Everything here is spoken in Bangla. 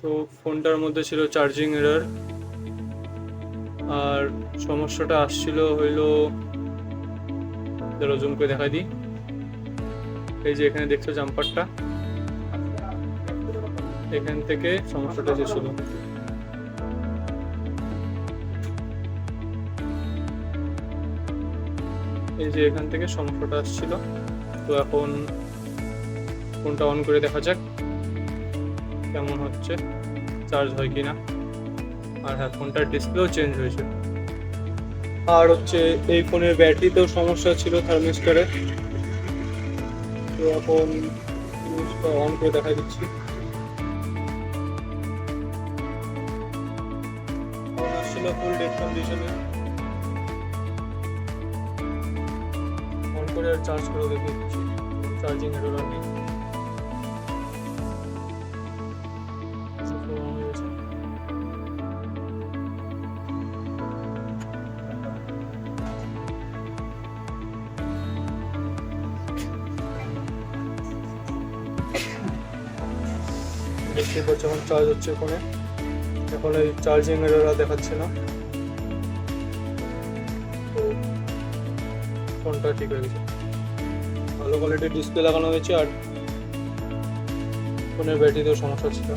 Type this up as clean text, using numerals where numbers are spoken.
তো ফোনটার মধ্যে ছিল চার্জিং এরর, আর সমস্যাটা আসছিল হইলো, জুম করে দেখা দিই। এই যে এখানে দেখছো জাম্পারটা, এখান থেকে সমস্যাটা এসেছিল। এই যে এখান থেকে সমস্যাটা আসছিল। তো এখন ফোনটা অন করে দেখা যাক কেমন হচ্ছে, চার্জ হয় কিনা। আর হ্যাঁ, ফোনটার ডিসপ্লেও চেঞ্জ হয়েছে। আর হচ্ছে এই ফোনের ব্যাটারিতেও সমস্যা ছিল থার্মিস্টরে। তো এখন জিনিসটা অন করে দেখা দিচ্ছি। আসছিল ফুল ডেড কন্ডিশনে। অন করে আর চার্জ করে দেখে দিচ্ছি, চার্জিং এরর আর নেই। ফোন অন হয়েছে। দেখতে পাচ্ছি এখন চার্জ হচ্ছে ফোনে। এখন এই চার্জিং এরর আর দেখাচ্ছে না। তো ফোনটা ঠিক হয়ে গেছে। ভালো কোয়ালিটির ডিসপ্লে লাগানো হয়েছে, আর ফোনের ব্যাটারিতেও সমস্যা ছিল।